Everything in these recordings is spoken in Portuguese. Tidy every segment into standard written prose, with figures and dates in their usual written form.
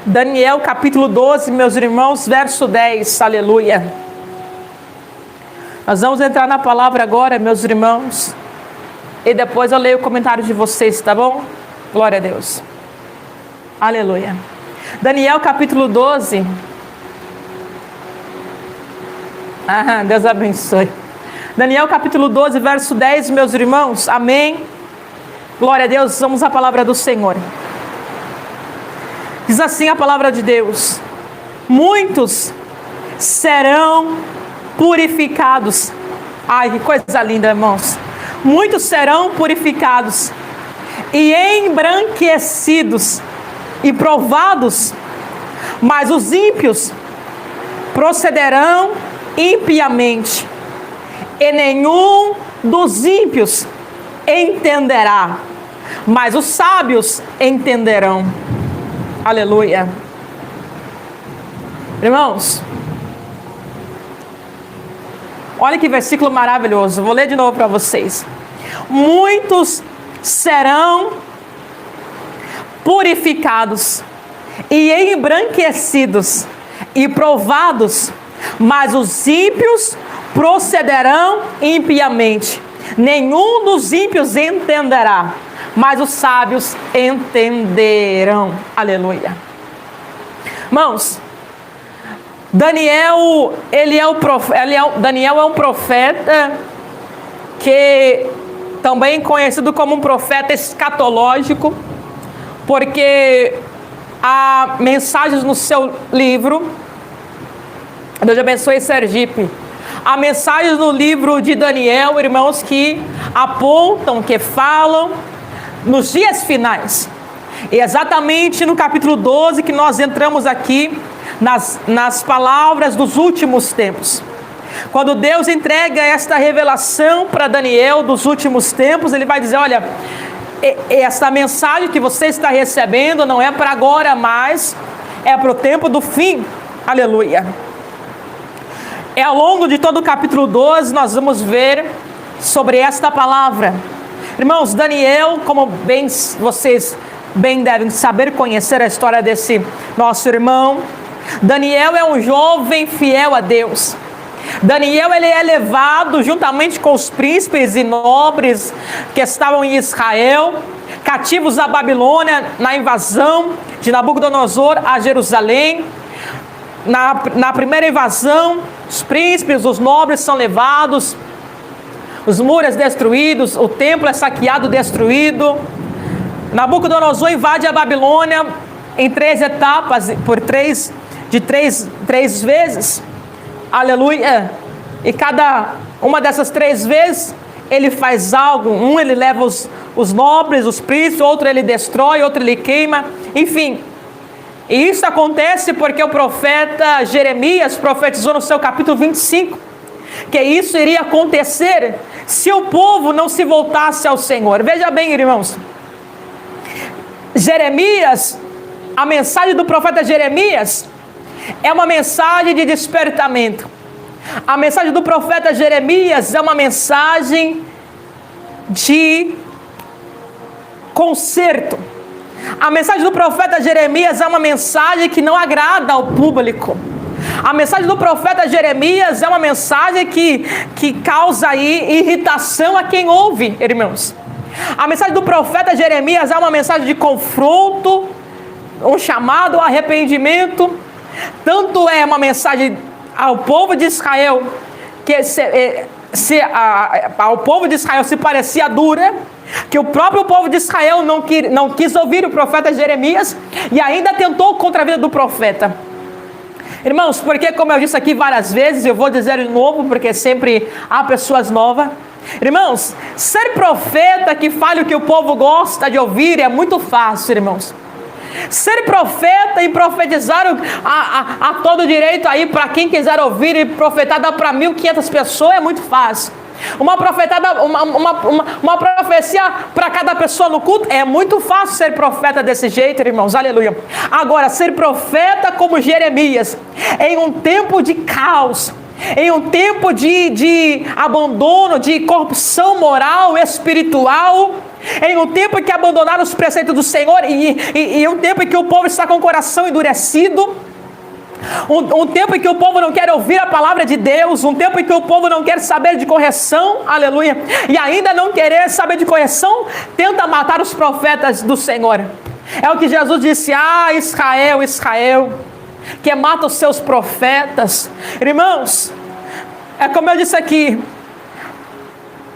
Daniel capítulo 12, meus irmãos, verso 10, aleluia. Nós vamos entrar na palavra agora, meus irmãos, e depois eu leio o comentário de vocês, tá bom? Glória a Deus, aleluia. Daniel capítulo 12, Deus abençoe. Daniel capítulo 12, verso 10, meus irmãos, amém. Glória a Deus, vamos à palavra do Senhor. Diz assim a palavra de Deus: muitos serão purificados. Ai, que coisa linda, irmãos. Muitos serão purificados e embranquecidos e provados, mas os ímpios procederão impiamente, e nenhum dos ímpios entenderá, mas os sábios entenderão. Aleluia. Irmãos, olha que versículo maravilhoso. Vou ler de novo para vocês. Muitos serão purificados e embranquecidos e provados, mas os ímpios procederão impiamente. Nenhum dos ímpios entenderá, mas os sábios entenderão. Aleluia. Irmãos, Daniel é um profeta que também conhecido como um profeta escatológico, porque há mensagens no seu livro. Deus abençoe Sergipe. Há mensagens no livro de Daniel, irmãos, que apontam, que falam nos dias finais. E exatamente no capítulo 12 que nós entramos aqui, nas palavras dos últimos tempos. Quando Deus entrega esta revelação para Daniel dos últimos tempos, ele vai dizer: olha, essa mensagem que você está recebendo não é para agora mais, é para o tempo do fim. Aleluia. É ao longo de todo o capítulo 12 nós vamos ver sobre esta palavra. Irmãos, Daniel, como vocês bem devem saber, conhecer a história desse nosso irmão, Daniel é um jovem fiel a Deus. Daniel, ele é levado juntamente com os príncipes e nobres que estavam em Israel, cativos à Babilônia, na invasão de Nabucodonosor a Jerusalém. Na primeira invasão, os príncipes, os nobres são levados, os muros destruídos, o templo é saqueado, destruído. Nabucodonosor invade a Babilônia em 3 etapas, três vezes. Aleluia. E cada uma dessas 3 vezes ele faz algo. Ele leva os nobres, os príncipes, outro ele destrói, outro ele queima, enfim. E isso acontece porque o profeta Jeremias profetizou no seu capítulo 25 que isso iria acontecer se o povo não se voltasse ao Senhor. Veja bem, irmãos, Jeremias, a mensagem do profeta Jeremias é uma mensagem de despertamento. A mensagem do profeta Jeremias é uma mensagem de conserto. A mensagem do profeta Jeremias é uma mensagem que não agrada ao público. A mensagem do profeta Jeremias é uma mensagem que causa aí irritação a quem ouve, irmãos. A mensagem do profeta Jeremias é uma mensagem de confronto, um chamado ao arrependimento. Tanto é uma mensagem ao povo de Israel, que ao povo de Israel se parecia dura, que o próprio povo de Israel não quis ouvir o profeta Jeremias e ainda tentou contra a vida do profeta. Irmãos, porque como eu disse aqui várias vezes, eu vou dizer de novo, porque sempre há pessoas novas. Irmãos, ser profeta que fale o que o povo gosta de ouvir é muito fácil, irmãos. Ser profeta e profetizar a todo direito aí para quem quiser ouvir e profetar para 1.500 pessoas é muito fácil. Uma profecia para cada pessoa no culto é muito fácil ser profeta desse jeito, irmãos, aleluia. Agora, ser profeta como Jeremias em um tempo de caos, em um tempo de abandono, de corrupção moral, espiritual, em um tempo em que abandonaram os preceitos do Senhor, e um tempo em que o povo está com o coração endurecido, um tempo em que o povo não quer ouvir a palavra de Deus, um tempo em que o povo não quer saber de correção, aleluia, e ainda não querer saber de correção, tenta matar os profetas do Senhor. É o que Jesus disse: ah, Israel, Israel, que mata os seus profetas. Irmãos, é como eu disse aqui,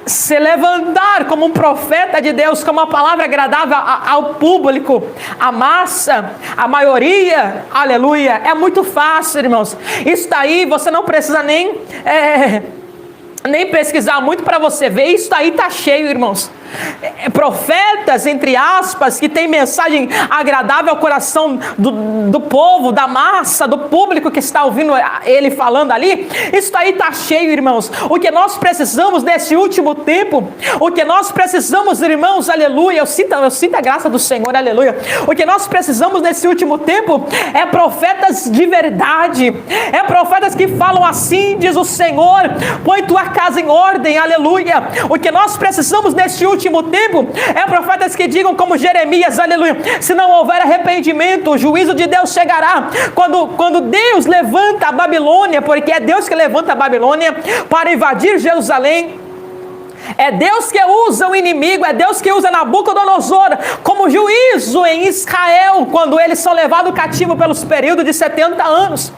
se levantar como um profeta de Deus, como uma palavra agradável ao público, a massa, a maioria, aleluia, é muito fácil, irmãos. Isso daí você não precisa nem pesquisar muito para você ver. Isso aí está cheio, irmãos. Profetas, entre aspas, que tem mensagem agradável ao coração do povo, da massa, do público que está ouvindo ele falando ali. Isso aí está cheio, irmãos. O que nós precisamos nesse último tempo, o que nós precisamos, irmãos, aleluia, eu sinto a graça do Senhor, aleluia. O que nós precisamos nesse último tempo é profetas de verdade, é profetas que falam assim, diz o Senhor: põe tua casa em ordem, aleluia. O que nós precisamos nesse último tempo é profetas que digam como Jeremias, aleluia: se não houver arrependimento, o juízo de Deus chegará. Quando Deus levanta a Babilônia, porque é Deus que levanta a Babilônia para invadir Jerusalém, é Deus que usa o inimigo, é Deus que usa Nabucodonosor como juízo em Israel, quando eles são levados cativo pelos períodos de 70 anos.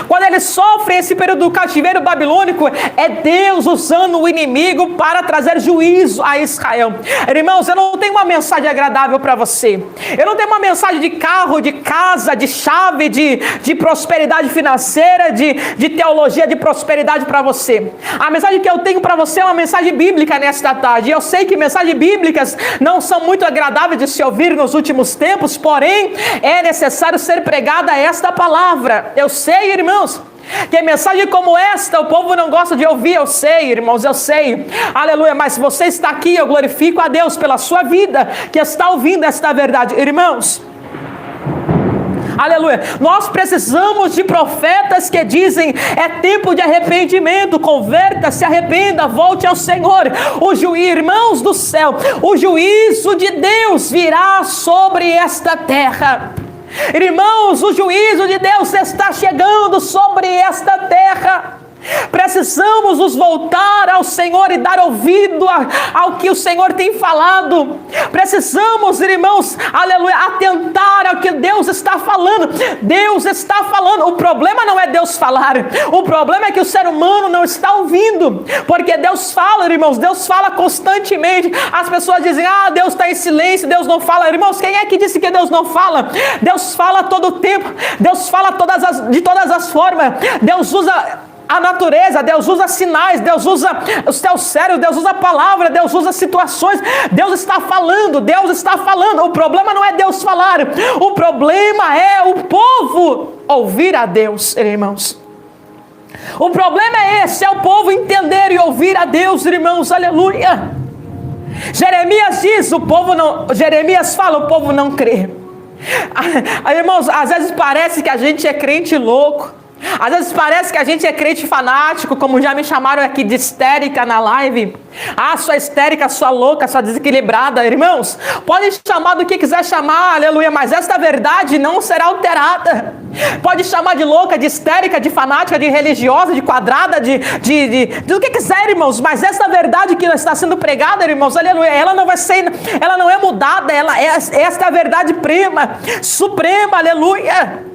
Quando eles sofrem esse período do cativeiro babilônico, é Deus usando o inimigo para trazer juízo a Israel. Irmãos, eu não tenho uma mensagem agradável para você. Eu não tenho uma mensagem de carro, de casa, de chave, de prosperidade financeira, de teologia de prosperidade para você. A mensagem que eu tenho para você é uma mensagem bíblica nesta tarde. Eu sei que mensagens bíblicas não são muito agradáveis de se ouvir nos últimos tempos, porém é necessário ser pregada esta palavra. Eu sei, irmãos, que mensagem como esta o povo não gosta de ouvir. Eu sei, irmãos, eu sei, aleluia, mas você está aqui, eu glorifico a Deus pela sua vida, que está ouvindo esta verdade. Irmãos, aleluia, nós precisamos de profetas que dizem: é tempo de arrependimento, converta, se arrependa, volte ao Senhor. Irmãos do céu, o juízo de Deus virá sobre esta terra. Irmãos, o juízo de Deus está chegando sobre esta terra. Precisamos nos voltar ao Senhor e dar ouvido ao que o Senhor tem falado. Precisamos, irmãos, aleluia, atentar ao que Deus está falando. Deus está falando. O problema não é Deus falar, o problema é que o ser humano não está ouvindo. Porque Deus fala, irmãos, Deus fala constantemente. As pessoas dizem: ah, Deus está em silêncio, Deus não fala. Irmãos, quem é que disse que Deus não fala? Deus fala todo o tempo, Deus fala de todas as formas. Deus usa a natureza, Deus usa sinais, Deus usa os teus cérebros, Deus usa a palavra, Deus usa situações. Deus está falando, Deus está falando. O problema não é Deus falar, o problema é o povo ouvir a Deus, irmãos. O problema é esse, é o povo entender e ouvir a Deus, irmãos, aleluia. Jeremias diz, Jeremias fala, o povo não crê. Irmãos, às vezes parece que a gente é crente louco. Às vezes parece que a gente é crente fanático, como já me chamaram aqui de histérica na live. Ah, sua histérica, sua louca, sua desequilibrada. Irmãos, podem chamar do que quiser chamar, aleluia, mas esta verdade não será alterada. Pode chamar de louca, de histérica, de fanática, de religiosa, de quadrada, do que quiser, irmãos, mas esta verdade que está sendo pregada, irmãos, aleluia, ela não é mudada, esta é a verdade suprema, aleluia.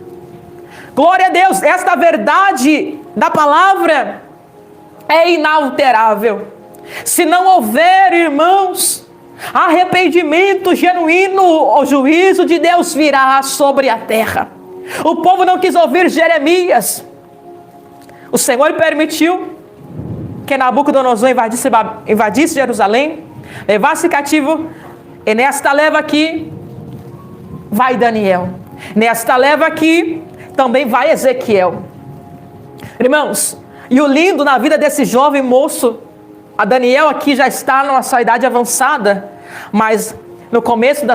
Glória a Deus, esta verdade da palavra é inalterável. Se não houver, irmãos, arrependimento genuíno, o juízo de Deus virá sobre a terra. O povo não quis ouvir Jeremias. O Senhor permitiu que Nabucodonosor invadisse Jerusalém, levasse cativo, e nesta leva aqui vai Daniel. Nesta leva aqui também vai Ezequiel. Irmãos, e o lindo na vida desse jovem moço, a Daniel aqui já está na sua idade avançada, mas no começo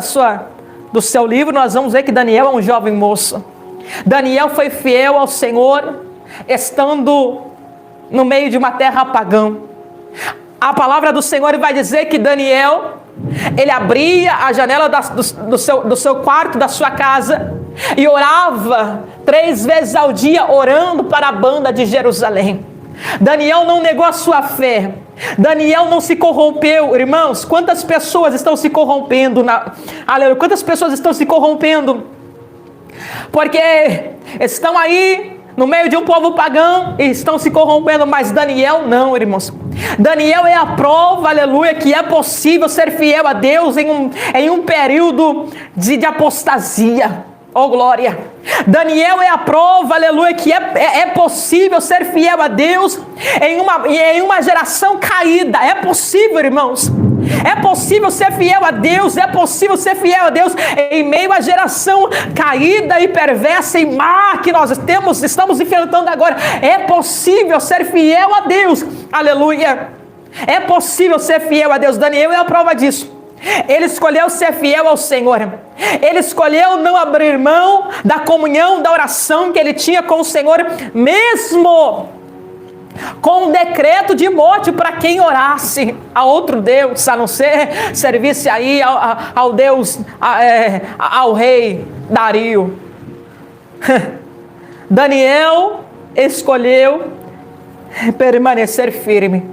do seu livro nós vamos ver que Daniel é um jovem moço. Daniel foi fiel ao Senhor, estando no meio de uma terra pagã. A palavra do Senhor vai dizer que Daniel ele abria a janela do seu quarto, da sua casa, e orava 3 vezes ao dia, orando para a banda de Jerusalém. Daniel não negou a sua fé. Daniel não se corrompeu. Irmãos, quantas pessoas estão se corrompendo? Aleluia, quantas pessoas estão se corrompendo? Porque estão aí no meio de um povo pagão e estão se corrompendo, mas Daniel não, irmãos. Daniel é a prova, aleluia, que é possível ser fiel a Deus em um período de apostasia. Oh glória! Daniel é a prova, aleluia, que é possível ser fiel a Deus em uma geração caída. É possível, irmãos. É possível ser fiel a Deus, é possível ser fiel a Deus em meio à geração caída e perversa e má que nós estamos enfrentando agora. É possível ser fiel a Deus, aleluia. É possível ser fiel a Deus. Daniel é a prova disso. Ele escolheu ser fiel ao Senhor. Ele escolheu não abrir mão da comunhão, da oração que ele tinha com o Senhor, mesmo com um decreto de morte para quem orasse a outro Deus, a não ser servisse aí ao Deus, ao rei Dario. Daniel escolheu permanecer firme.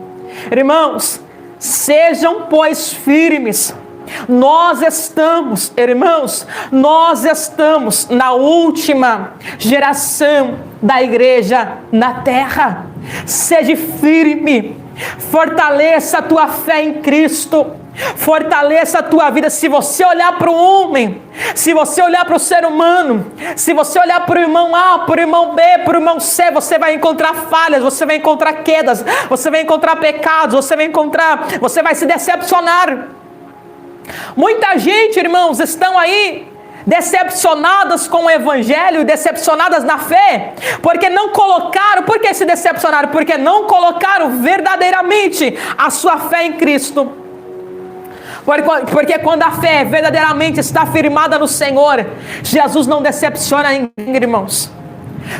Irmãos, sejam, pois, firmes. Nós estamos na última geração da igreja na terra. Seja firme, fortaleça a tua fé em Cristo, fortaleça a tua vida. Se você olhar para o homem, se você olhar para o ser humano, se você olhar para o irmão A, para o irmão B, para o irmão C, você vai encontrar falhas, você vai encontrar quedas, você vai encontrar pecados, você vai se decepcionar. Muita gente, irmãos, estão aí decepcionadas com o evangelho, decepcionadas na fé, porque não colocaram. Por que se decepcionaram? Porque não colocaram verdadeiramente a sua fé em Cristo. Porque quando a fé verdadeiramente está firmada no Senhor, Jesus não decepciona ninguém, irmãos.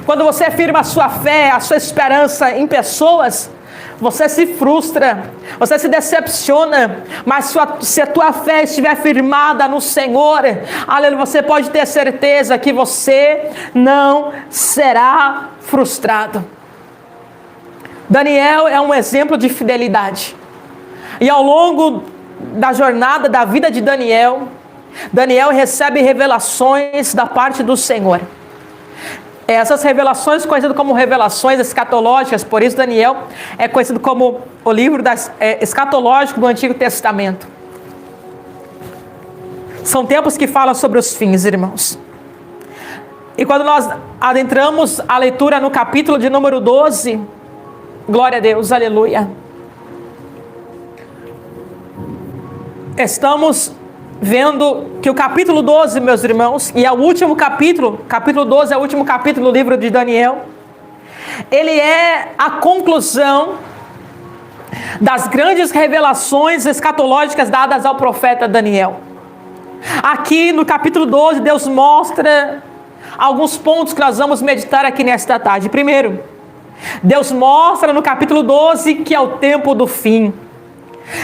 Quando você firma a sua fé, a sua esperança em pessoas, você se frustra, você se decepciona. Mas se a tua fé estiver firmada no Senhor, aleluia, você pode ter certeza que você não será frustrado. Daniel é um exemplo de fidelidade. E ao longo da jornada da vida de Daniel, Daniel recebe revelações da parte do Senhor. Essas revelações, conhecidas como revelações escatológicas, por isso Daniel é conhecido como o livro escatológico do Antigo Testamento. São tempos que falam sobre os fins, irmãos. E quando nós adentramos a leitura no capítulo de número 12, glória a Deus, aleluia. Estamos vendo que o capítulo 12, meus irmãos, e é o último capítulo 12 é o último capítulo do livro de Daniel. Ele é a conclusão das grandes revelações escatológicas dadas ao profeta Daniel. Aqui no capítulo 12, Deus mostra alguns pontos que nós vamos meditar aqui nesta tarde. Primeiro, Deus mostra no capítulo 12 que é o tempo do fim.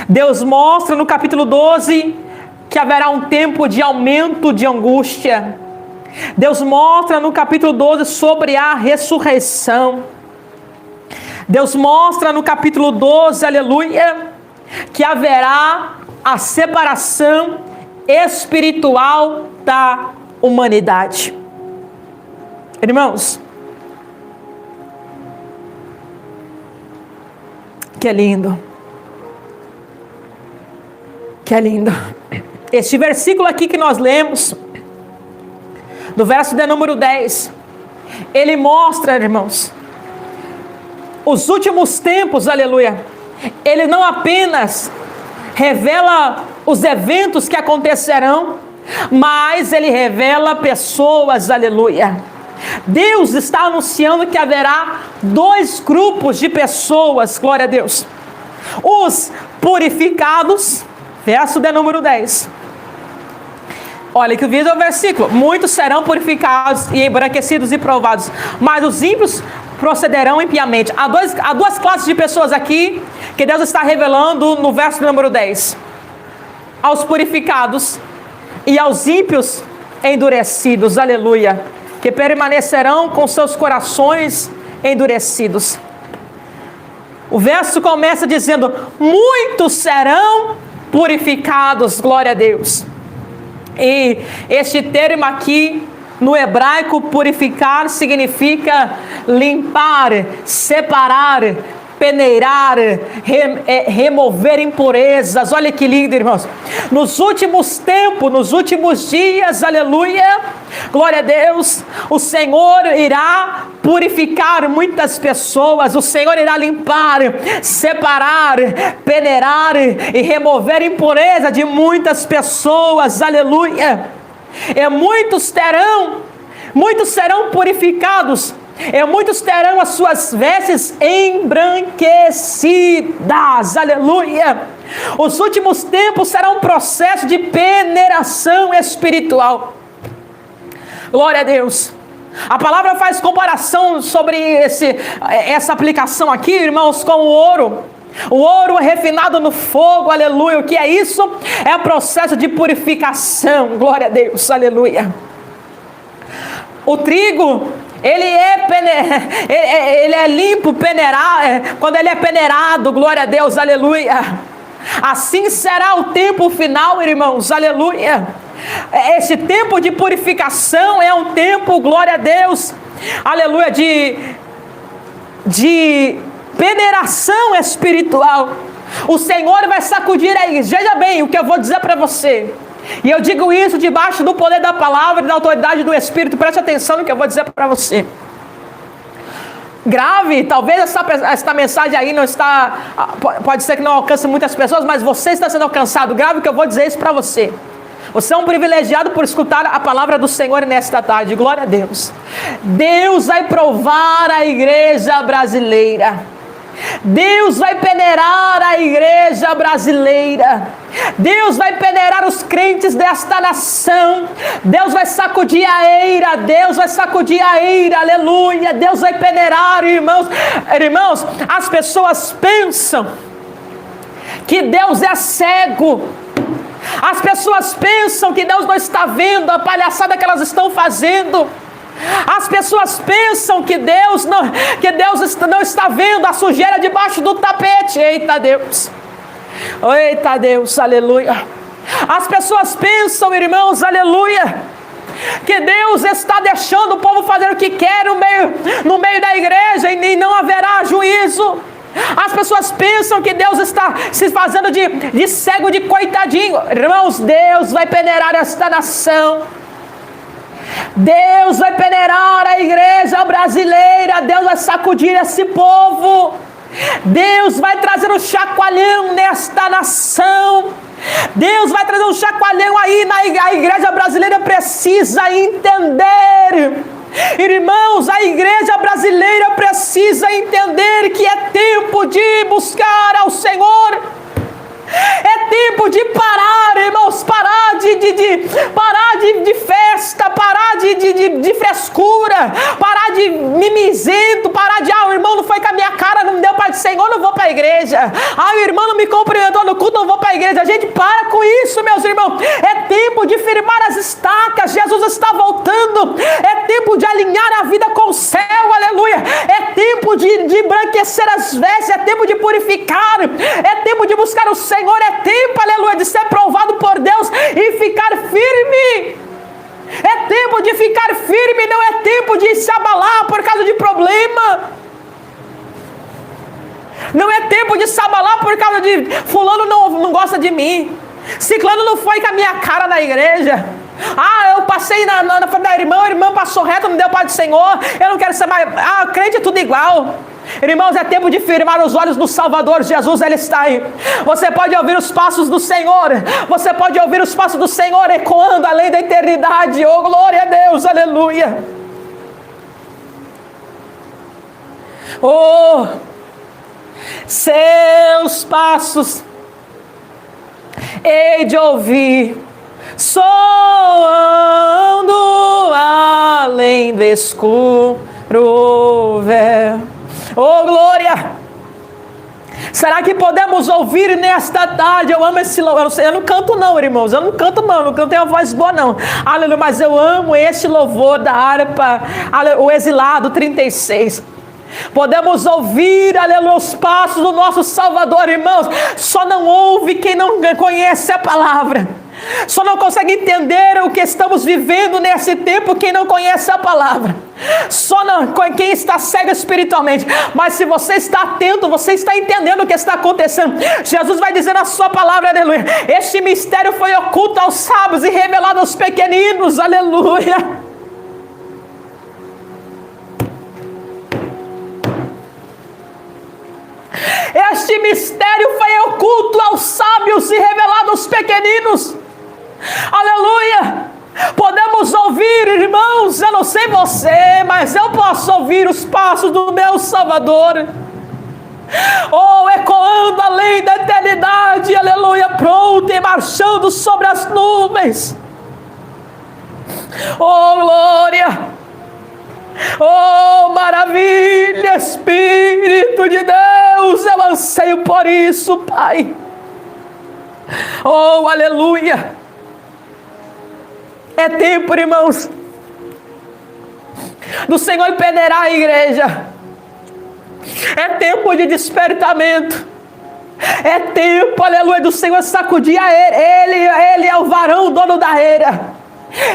Deus mostra no capítulo 12 que haverá um tempo de aumento de angústia. Deus mostra no capítulo 12 sobre a ressurreição. Deus mostra no capítulo 12, aleluia, que haverá a separação espiritual da humanidade. Irmãos, que é lindo. Que é lindo. Este versículo aqui que nós lemos, do verso de número 10, ele mostra, irmãos, os últimos tempos, aleluia. Ele não apenas revela os eventos que acontecerão, mas ele revela pessoas, aleluia. Deus está anunciando que haverá 2 grupos de pessoas, glória a Deus. Os purificados, verso de número 10. Olha que o vídeo é o versículo. Muitos serão purificados e embranquecidos e provados, mas os ímpios procederão impiamente. Há duas classes de pessoas aqui que Deus está revelando no verso número 10. aos purificados e aos ímpios endurecidos, aleluia, que permanecerão com seus corações endurecidos. O verso começa dizendo: muitos serão purificados, glória a Deus. E este termo aqui, no hebraico, purificar, significa limpar, separar, peneirar, remover impurezas. Olha que lindo, irmãos. Nos últimos tempos, nos últimos dias, aleluia, glória a Deus, o Senhor irá purificar muitas pessoas, o Senhor irá limpar, separar, peneirar e remover impureza de muitas pessoas, aleluia. E muitos serão purificados, e muitos terão as suas vestes embranquecidas, aleluia. Os últimos tempos serão um processo de peneiração espiritual, glória a Deus. A palavra faz comparação sobre essa aplicação aqui, irmãos, com o ouro. O ouro refinado no fogo, aleluia. O que é isso? É o processo de purificação, glória a Deus, aleluia. O trigo, ele é limpo, quando ele é peneirado, glória a Deus, aleluia. Assim será o tempo final, irmãos, aleluia. Esse tempo de purificação é um tempo, glória a Deus, aleluia, de peneiração espiritual. O Senhor vai sacudir a igreja. Veja bem o que eu vou dizer para você. E eu digo isso debaixo do poder da palavra e da autoridade do Espírito. Preste atenção no que eu vou dizer para você. Grave, talvez esta mensagem aí não está, pode ser que não alcance muitas pessoas, mas você está sendo alcançado. Grave que eu vou dizer isso para você. Você é um privilegiado por escutar a palavra do Senhor nesta tarde, glória a Deus. Deus vai provar a igreja brasileira. Deus vai peneirar a igreja brasileira. Deus vai peneirar os crentes desta nação. Deus vai sacudir a eira. Deus vai sacudir a eira, aleluia. Deus vai peneirar, irmãos. Irmãos, as pessoas pensam que Deus é cego. As pessoas pensam que Deus não está vendo a palhaçada que elas estão fazendo. As pessoas pensam que Deus não está vendo a sujeira debaixo do tapete. Eita Deus, eita Deus, aleluia. As pessoas pensam, irmãos, aleluia, que Deus está deixando o povo fazer o que quer no meio da igreja e não haverá juízo. As pessoas pensam que Deus está se fazendo de cego, de coitadinho. Irmãos, Deus vai peneirar esta nação. Deus vai peneirar a igreja brasileira. Deus vai sacudir esse povo. Deus vai trazer um chacoalhão nesta nação. Deus vai trazer um chacoalhão aí. A igreja brasileira precisa entender. Irmãos, a igreja brasileira precisa entender que é tempo de buscar ao Senhor. É tempo de parar, irmãos, parar de festa, parar de frescura, parar de mimizento, parar de, o irmão não foi com a minha cara, não me deu Pai do Senhor, não vou para a igreja. O irmão não me cumprimentou no culto, não vou para a igreja. A gente para com isso, meus irmãos. É tempo de firmar as estacas, Jesus está voltando. É tempo de alinhar a vida com o céu, aleluia. É tempo de embranquecer as vestes, é tempo de purificar, é tempo de buscar o Senhor. É tempo, aleluia, de ser provado por Deus e ficar firme. É tempo de ficar firme, não é tempo de se abalar por causa de problema. Não é tempo de se abalar por causa de fulano não gosta de mim. Ciclano não foi com a minha cara na igreja. Eu passei na frente da irmã, a irmã passou reto, não deu Pai do Senhor. Eu não quero ser mais. Crente é tudo igual. Irmãos, é tempo de firmar os olhos no Salvador. Jesus, Ele está aí. Você pode ouvir os passos do Senhor. Você pode ouvir os passos do Senhor ecoando além da eternidade. Oh, glória a Deus, aleluia. Oh, seus passos hei de ouvir, soando além do escuro véu. Oh, glória! Será que podemos ouvir nesta tarde? Eu amo esse louvor. Eu não canto não, irmãos. Eu não canto não. Não tenho uma voz boa não. Aleluia. Mas eu amo este louvor da harpa. O Exilado 36. Podemos ouvir, aleluia, os passos do nosso Salvador, irmãos. Só não ouve quem não conhece a palavra. Só não consegue entender o que estamos vivendo nesse tempo quem não conhece a palavra. Só não quem está cego espiritualmente. Mas se você está atento, você está entendendo o que está acontecendo. Jesus vai dizer na sua palavra, aleluia, este mistério foi oculto aos sábios e revelado aos pequeninos, aleluia. Este mistério foi oculto aos sábios e revelado aos pequeninos. Aleluia. Podemos ouvir, irmãos, eu não sei você, mas eu posso ouvir os passos do meu Salvador. Oh, ecoando além da eternidade, aleluia, pronto e marchando sobre as nuvens. Oh, glória. Oh, maravilha, Espírito de Deus, eu anseio por isso, Pai. Oh, aleluia. É tempo, irmãos, do Senhor peneirar a igreja. É tempo de despertamento. É tempo, aleluia, do Senhor sacudir a Ele é o varão, o dono da era.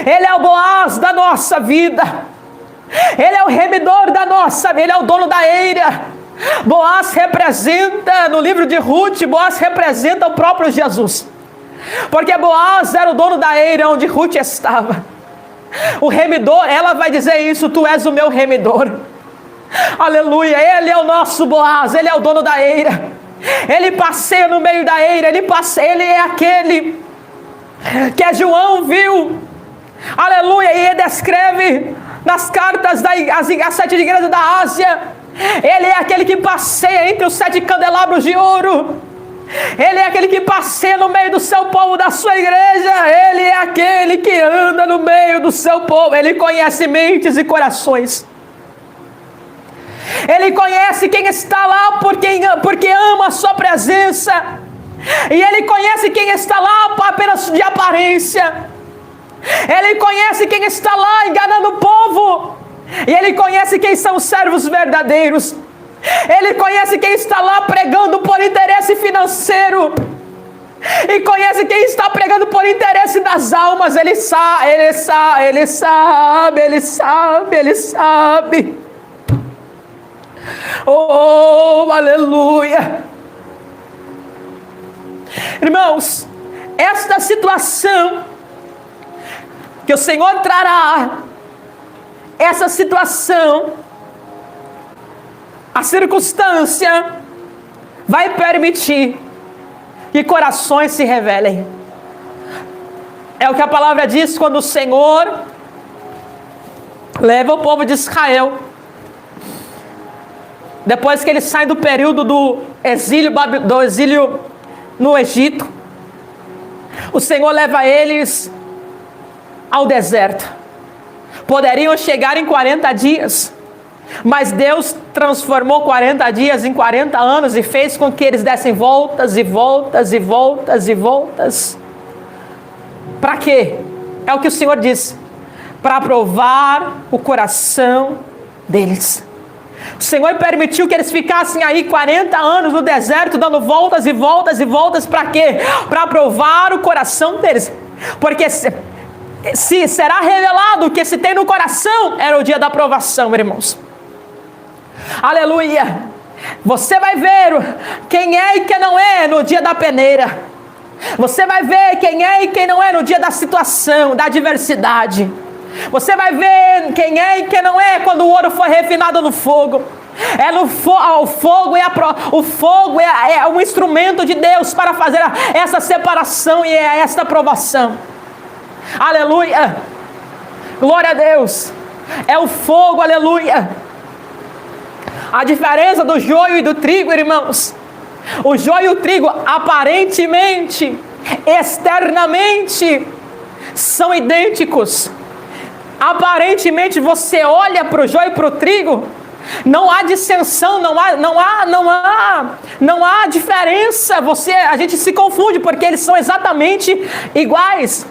Ele é o Boaz da nossa vida. Ele é o remidor da nossa vida, Ele é o dono da eira. Boaz representa, no livro de Ruth, Boaz representa o próprio Jesus. Porque Boaz era o dono da eira onde Ruth estava. O remidor, ela vai dizer isso, tu és o meu remidor. Aleluia, Ele é o nosso Boaz, Ele é o dono da eira. Ele passeia no meio da eira, Ele é aquele que João viu. Aleluia, e ele descreve nas cartas às 7 igrejas da Ásia. Ele é aquele que passeia entre os 7 candelabros de ouro. Ele é aquele que passeia no meio do seu povo, da sua igreja. Ele é aquele que anda no meio do seu povo. Ele conhece mentes e corações. Ele conhece quem está lá porque ama a sua presença. E Ele conhece quem está lá apenas de aparência. Ele conhece quem está lá enganando o povo. E Ele conhece quem são os servos verdadeiros. Ele conhece quem está lá pregando por interesse financeiro. E conhece quem está pregando por interesse das almas. Ele sabe, Ele sabe, Ele sabe, Ele sabe, Ele sabe. Oh, aleluia. Irmãos, esta situação que o Senhor trará, essa situação, a circunstância, vai permitir que corações se revelem. É o que a palavra diz quando o Senhor leva o povo de Israel, depois que eles saem do período do exílio no Egito. O Senhor leva eles ao deserto. Poderiam chegar em 40 dias, mas Deus transformou 40 dias em 40 anos e fez com que eles dessem voltas e voltas e voltas e voltas. Para quê? É o que o Senhor disse: para provar o coração deles. O Senhor permitiu que eles ficassem aí 40 anos no deserto, dando voltas e voltas e voltas. Para quê? Para provar o coração deles. Porque se será revelado o que se tem no coração, era o dia da provação, irmãos. Aleluia. Você vai ver quem é e quem não é no dia da peneira. Você vai ver quem é e quem não é no dia da situação, da adversidade. Você vai ver quem é e quem não é quando o ouro for refinado no fogo. O fogo é um instrumento de Deus para fazer essa separação e é esta aprovação. Aleluia. Glória a Deus. É o fogo, aleluia. A diferença do joio e do trigo, irmãos. O joio e o trigo, aparentemente, externamente, são idênticos. Aparentemente, você olha para o joio e para o trigo, Não há dissensão, não há diferença. A gente se confunde porque eles são exatamente iguais.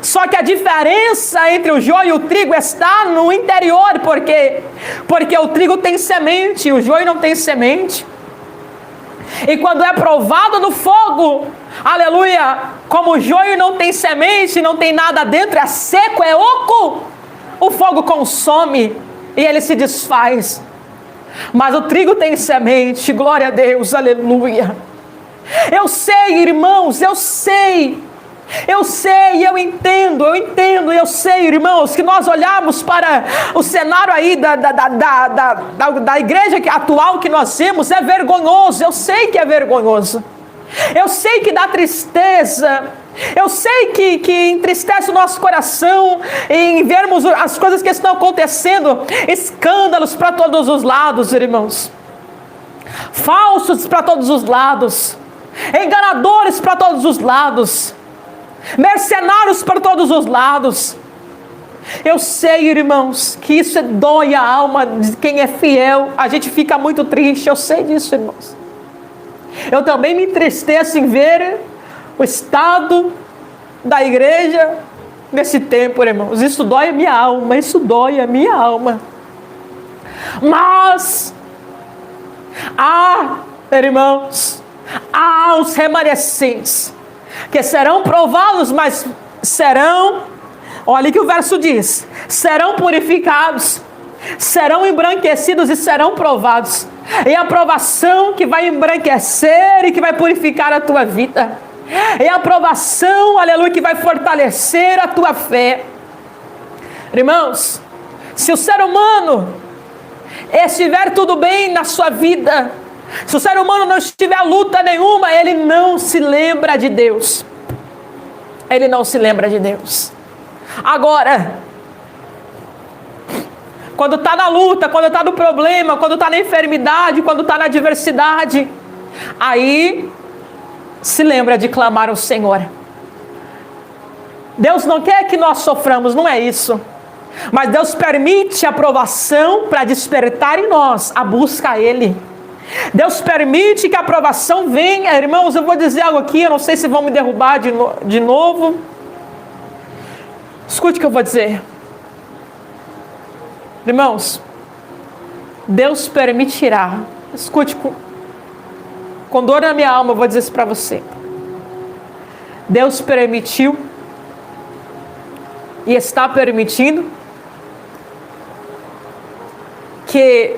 Só que a diferença entre o joio e o trigo está no interior, porque o trigo tem semente, o joio não tem semente. E quando é provado no fogo, aleluia, como o joio não tem semente, não tem nada dentro, é seco, é oco, o fogo consome e ele se desfaz. Mas o trigo tem semente, glória a Deus, aleluia. Eu sei, irmãos, eu sei, eu entendo, eu sei, irmãos, que nós olhamos para o cenário aí da igreja atual que nós temos, é vergonhoso, eu sei que é vergonhoso, eu sei que dá tristeza, eu sei que entristece o nosso coração em vermos as coisas que estão acontecendo, escândalos para todos os lados, irmãos, falsos para todos os lados, enganadores para todos os lados, mercenários para todos os lados. Eu sei, irmãos, que isso dói a alma de quem é fiel. A gente fica muito triste, eu sei disso, irmãos. Eu também me entristeço em ver o estado da igreja nesse tempo, irmãos. Isso dói a minha alma, isso dói a minha alma. Mas irmãos, há os remanescentes que serão provados, mas serão, olha que o verso diz, serão purificados, serão embranquecidos e serão provados. É a provação que vai embranquecer e que vai purificar a tua vida. É a provação, aleluia, que vai fortalecer a tua fé. Irmãos, se o ser humano estiver tudo bem na sua vida, se o ser humano não estiver luta nenhuma, ele não se lembra de Deus. Ele não se lembra de Deus. Agora, quando está na luta, quando está no problema, quando está na enfermidade, quando está na adversidade, aí se lembra de clamar ao Senhor. Deus não quer que nós soframos, não é isso. Mas Deus permite a provação para despertar em nós a busca a Ele. Deus permite que a provação venha. Irmãos, eu vou dizer algo aqui, eu não sei se vão me derrubar de novo. Escute o que eu vou dizer. Irmãos, Deus permitirá. Escute com dor na minha alma, eu vou dizer isso para você. Deus permitiu e está permitindo que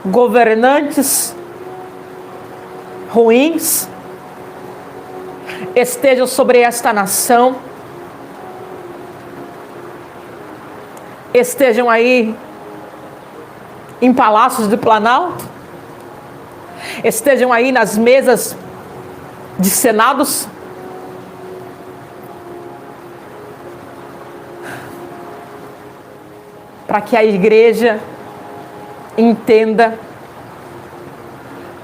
governantes ruins estejam sobre esta nação, estejam aí em palácios do Planalto, estejam aí nas mesas de senados, para que a igreja entenda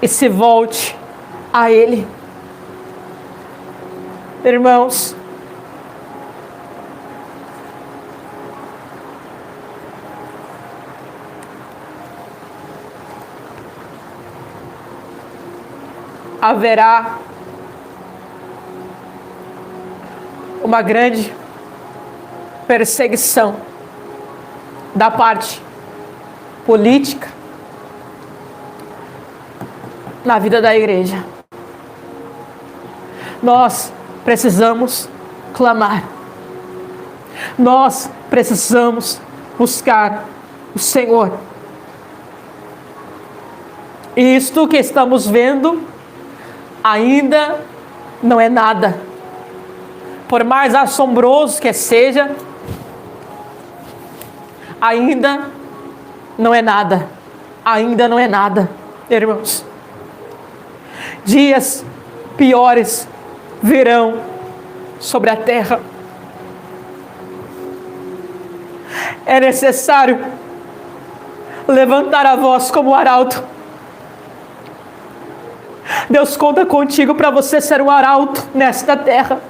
e se volte a Ele. Irmãos, haverá uma grande perseguição da parte política na vida da igreja. Nós precisamos clamar. Nós precisamos buscar o Senhor. E isto que estamos vendo ainda não é nada. Por mais assombroso que seja, ainda não é nada. Ainda não é nada, irmãos. Dias piores virão sobre a terra. É necessário levantar a voz como arauto. Deus conta contigo para você ser um arauto nesta terra.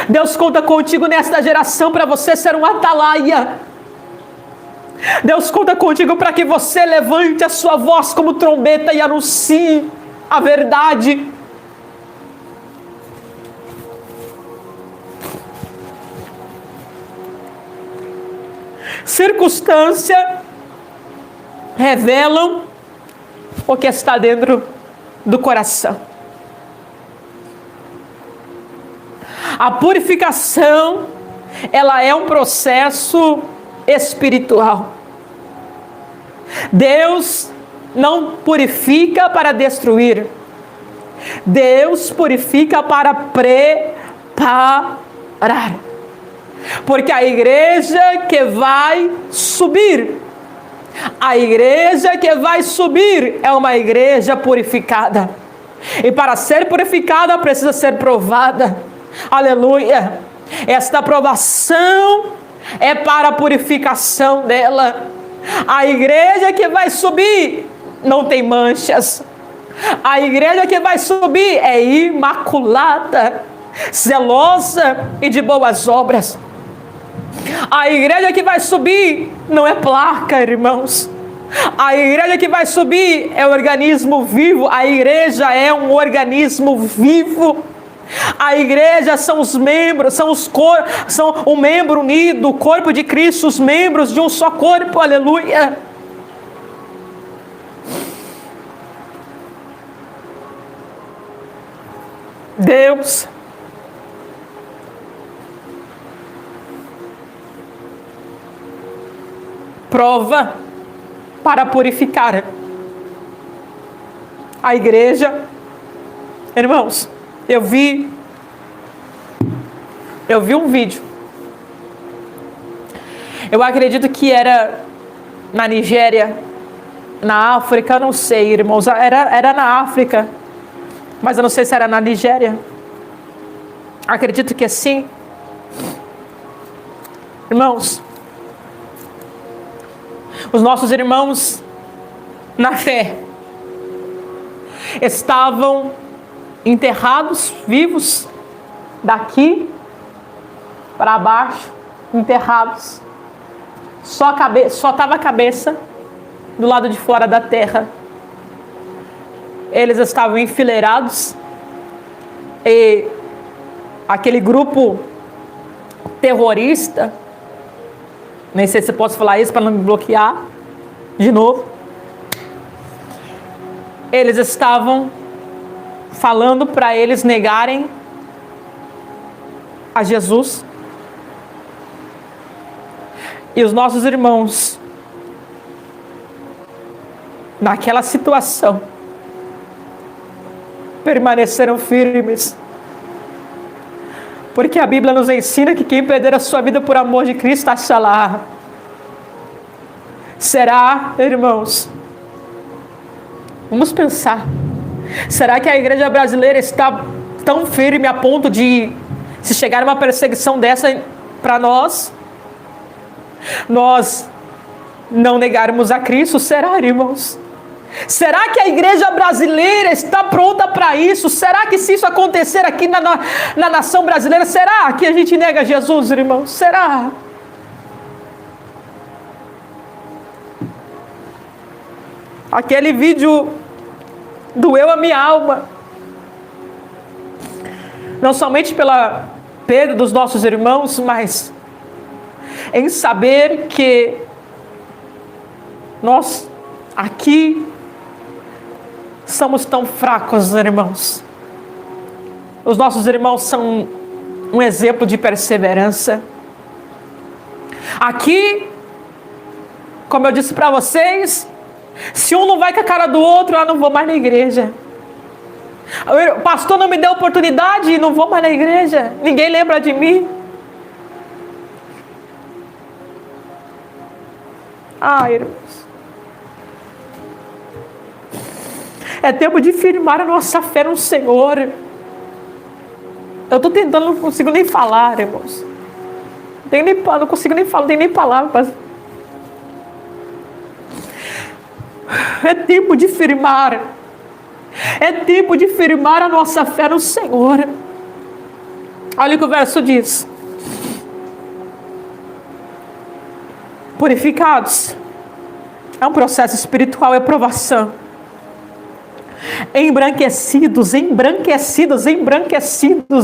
Deus conta contigo nesta geração para você ser um atalaia. Deus conta contigo para que você levante a sua voz como trombeta e anuncie a verdade. Circunstância revelam o que está dentro do coração. A purificação, ela é um processo espiritual. Deus não purifica para destruir. Deus purifica para preparar. Porque a igreja que vai subir, é uma igreja purificada. E para ser purificada precisa ser provada. Aleluia. Esta aprovação é para a purificação dela. A igreja que vai subir não tem manchas. A igreja que vai subir é imaculada, zelosa e de boas obras. A igreja que vai subir não é placa, irmãos. A igreja que vai subir é um organismo vivo. A igreja é um organismo vivo. A igreja são os membros, são um membro unido, o corpo de Cristo, os membros de um só corpo, aleluia. Deus prova para purificar a igreja. Irmãos, eu vi um vídeo. Eu acredito que era na Nigéria, na África, não sei, irmãos. Era na África, mas eu não sei se era na Nigéria. Acredito que sim. Irmãos, os nossos irmãos na fé estavam enterrados, vivos, daqui para baixo, enterrados. Só estava a cabeça do lado de fora da terra. Eles estavam enfileirados e aquele grupo terrorista, nem sei se eu posso falar isso para não me bloquear de novo, eles estavam falando para eles negarem a Jesus. E os nossos irmãos, naquela situação, permaneceram firmes. Porque a Bíblia nos ensina que quem perder a sua vida por amor de Cristo, achará. Será, irmãos? Vamos pensar. Será que a igreja brasileira está tão firme a ponto de, se chegar uma perseguição dessa para nós não negarmos a Cristo? Será, irmãos? Será que a igreja brasileira está pronta para isso? Será que se isso acontecer aqui na nação brasileira, será que a gente nega Jesus, irmãos? Será? Aquele vídeo doeu a minha alma. Não somente pela perda dos nossos irmãos, mas em saber que nós aqui somos tão fracos, irmãos. Os nossos irmãos são um exemplo de perseverança. Aqui, como eu disse para vocês, se um não vai com a cara do outro, eu não vou mais na igreja. O pastor não me deu oportunidade e não vou mais na igreja. Ninguém lembra de mim. Irmãos, é tempo de firmar a nossa fé no Senhor. Eu estou tentando, não consigo nem falar, irmãos. Não consigo nem falar, não tenho nem palavras. É tempo de firmar. É tempo de firmar a nossa fé no Senhor. Olha o que o verso diz. purificados. É um processo espiritual, é provação. Embranquecidos,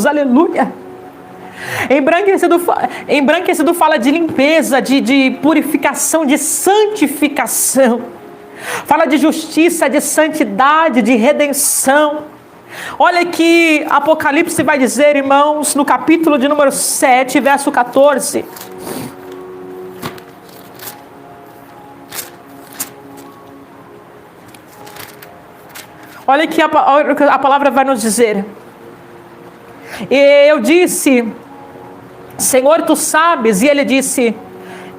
aleluia. Embranquecido fala de limpeza, de purificação, de santificação. Fala de justiça, de santidade, de redenção. Olha que Apocalipse vai dizer, irmãos, no capítulo de número 7, verso 14. Olha que a palavra vai nos dizer. E eu disse, Senhor, tu sabes. E ele disse,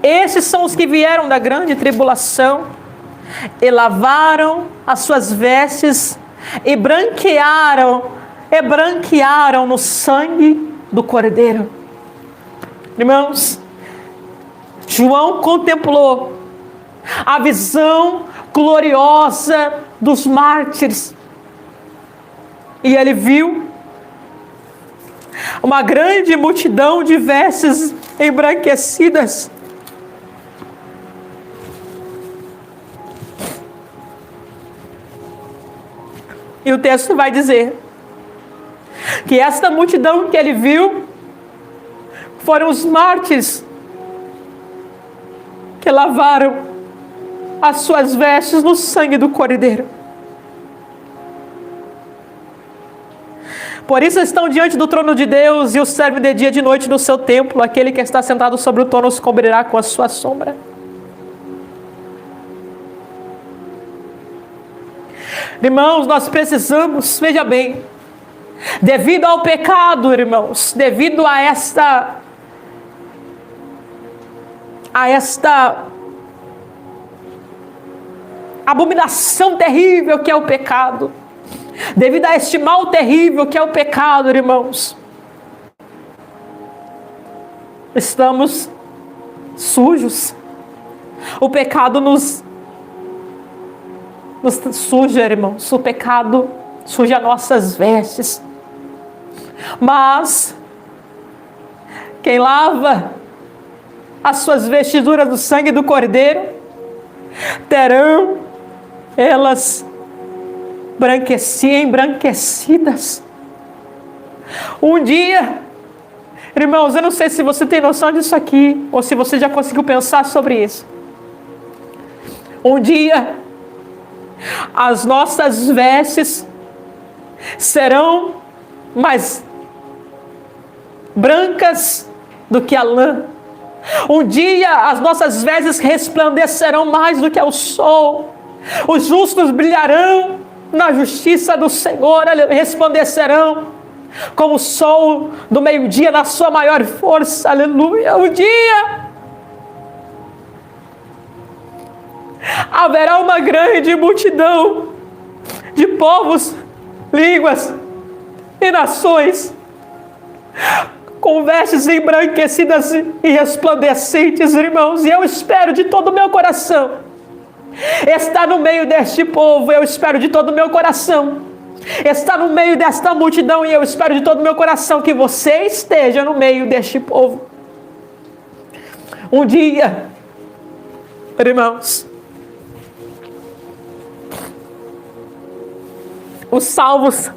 esses são os que vieram da grande tribulação e lavaram as suas vestes e branquearam no sangue do Cordeiro. Irmãos, João contemplou a visão gloriosa dos mártires. E ele viu uma grande multidão de vestes embranquecidas. E o texto vai dizer que esta multidão que ele viu foram os mártires que lavaram as suas vestes no sangue do Cordeiro. Por isso estão diante do trono de Deus e o servem de dia e de noite no seu templo. Aquele que está sentado sobre o trono os cobrirá com a sua sombra. Irmãos, nós precisamos, veja bem, devido ao pecado, irmãos, devido a esta abominação terrível que é o pecado, devido a este mal terrível que é o pecado, irmãos, estamos sujos. O pecado nos suja, irmãos. O pecado suja nossas vestes. Mas quem lava as suas vestiduras do sangue do Cordeiro, terão elas embranquecidas. Um dia, irmãos, eu não sei se você tem noção disso aqui, ou se você já conseguiu pensar sobre isso. Um dia, as nossas vestes serão mais brancas do que a lã. Um dia as nossas vestes resplandecerão mais do que o sol. Os justos brilharão na justiça do Senhor, resplandecerão como o sol do meio-dia na sua maior força, aleluia. Um dia haverá uma grande multidão de povos, línguas e nações com vestes embranquecidas e resplandecentes, irmãos. E eu espero de todo o meu coração estar no meio deste povo. Eu espero de todo o meu coração estar no meio desta multidão. E eu espero de todo o meu coração que você esteja no meio deste povo. Um dia, irmãos, os salvos,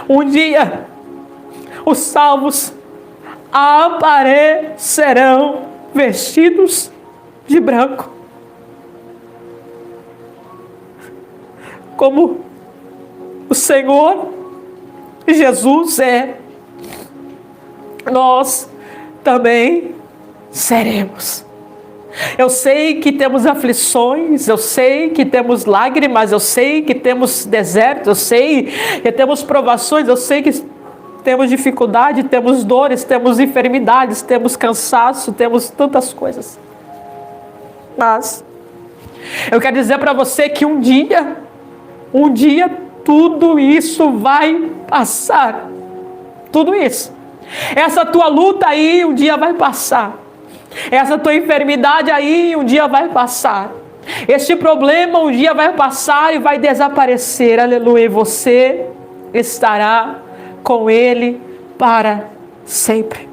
um dia, os salvos aparecerão vestidos de branco, como o Senhor Jesus é. Nós também seremos. Eu sei que temos aflições, eu sei que temos lágrimas, eu sei que temos desertos, eu sei que temos provações, eu sei que temos dificuldade, temos dores, temos enfermidades, temos cansaço, temos tantas coisas. Mas eu quero dizer para você que um dia tudo isso vai passar. Tudo isso. Essa tua luta aí um dia vai passar. Essa tua enfermidade aí um dia vai passar. Este problema um dia vai passar e vai desaparecer. Aleluia. E você estará com Ele para sempre.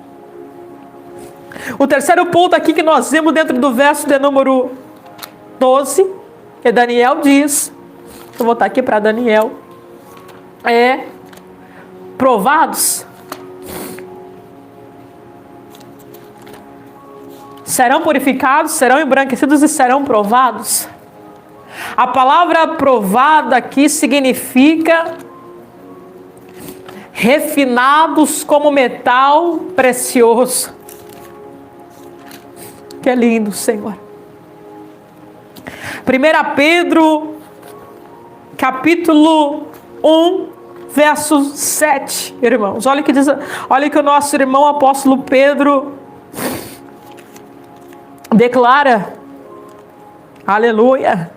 O terceiro ponto aqui que nós vemos dentro do verso de número 12, que Daniel diz, vou voltar aqui para Daniel, provados. Serão purificados, serão embranquecidos e serão provados. A palavra provada aqui significa refinados como metal precioso. Que lindo, Senhor. 1 Pedro, capítulo 1, verso 7, irmãos. Olha o que o nosso irmão apóstolo Pedro declara. Aleluia.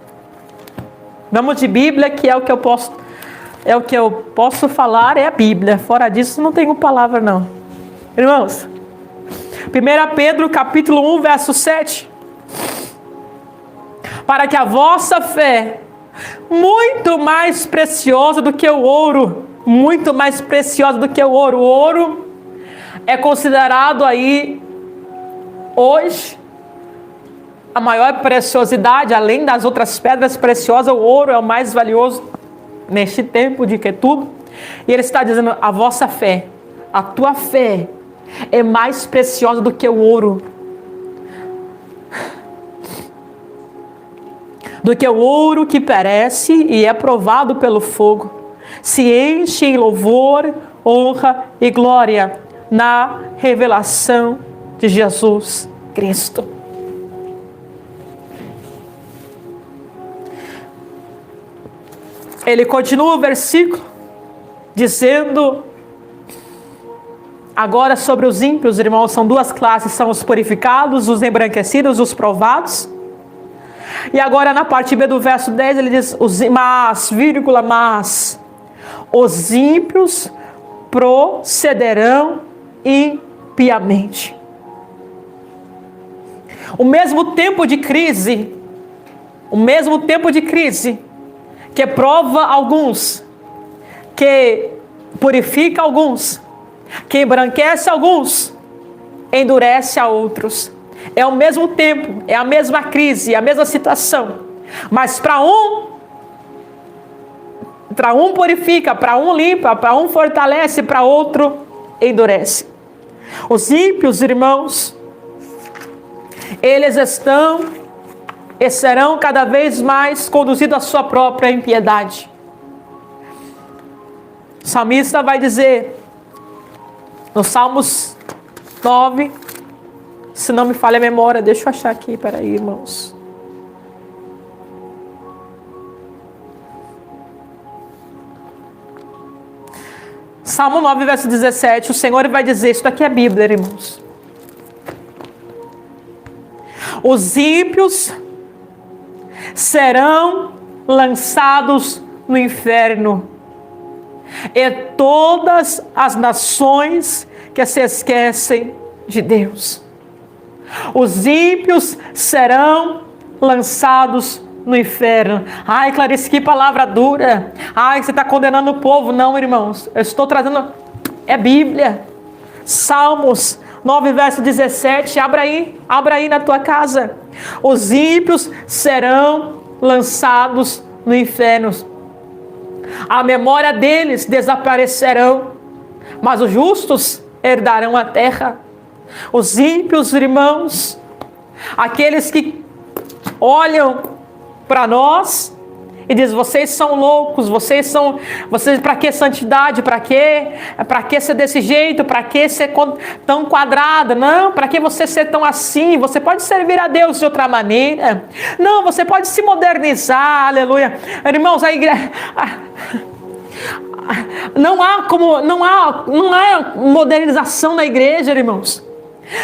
Vamos de Bíblia, que é o que eu posso falar, é a Bíblia. Fora disso, não tenho palavra, não. Irmãos, 1 Pedro, capítulo 1, verso 7. Para que a vossa fé, muito mais preciosa do que o ouro, muito mais preciosa do que o ouro é considerado aí, hoje, a maior preciosidade, além das outras pedras preciosas, o ouro é o mais valioso neste tempo de que tudo. E ele está dizendo, a vossa fé, a tua fé é mais preciosa do que o ouro. Do que o ouro que perece e é provado pelo fogo, se enche em louvor, honra e glória na revelação de Jesus Cristo. Ele continua o versículo dizendo, agora sobre os ímpios, irmãos, são duas classes, são os purificados, os embranquecidos, os provados. E agora na parte B do verso 10 ele diz, mas os ímpios procederão impiamente. O mesmo tempo de crise que prova alguns, que purifica alguns, que embranquece alguns, endurece a outros. É o mesmo tempo, é a mesma crise, é a mesma situação. Mas para um purifica, para um limpa, para um fortalece, para outro endurece. Os ímpios, irmãos, eles estão e serão cada vez mais conduzidos à sua própria impiedade. O salmista vai dizer, no Salmos 9, se não me falha a memória, deixa eu achar aqui, peraí, irmãos. Salmo 9, verso 17, o Senhor vai dizer, isso daqui é Bíblia, irmãos. Os ímpios serão lançados no inferno, e todas as nações que se esquecem de Deus. Os ímpios serão lançados no inferno. Ai, Clarice, que palavra dura. Ai, você está condenando o povo. Não, irmãos, eu estou trazendo, é Bíblia. Salmos 9, verso 17, abra aí na tua casa. Os ímpios serão lançados no inferno. A memória deles desaparecerão, mas os justos herdarão a terra. Os ímpios, irmãos, aqueles que olham para nós e dizem, vocês são loucos, vocês para que santidade, para que ser desse jeito, para que ser tão quadrada, não, para que você ser tão assim, você pode servir a Deus de outra maneira, não, você pode se modernizar, aleluia, irmãos, a igreja, não há modernização na igreja, irmãos.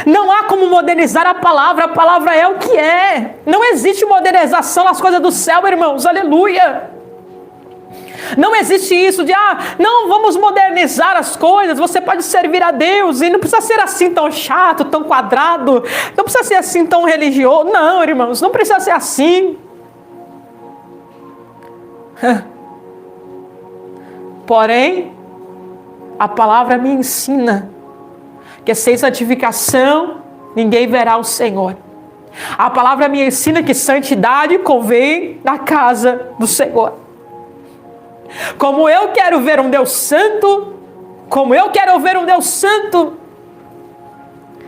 Não há como modernizar a palavra é o que é. Não existe modernização nas coisas do céu, irmãos, aleluia. Não existe isso de, não, vamos modernizar as coisas, você pode servir a Deus, e não precisa ser assim tão chato, tão quadrado, não precisa ser assim tão religioso, não, irmãos, não precisa ser assim. Porém, a palavra me ensina que sem santificação ninguém verá o Senhor. A palavra me ensina que santidade convém na casa do Senhor. Como eu quero ver um Deus santo,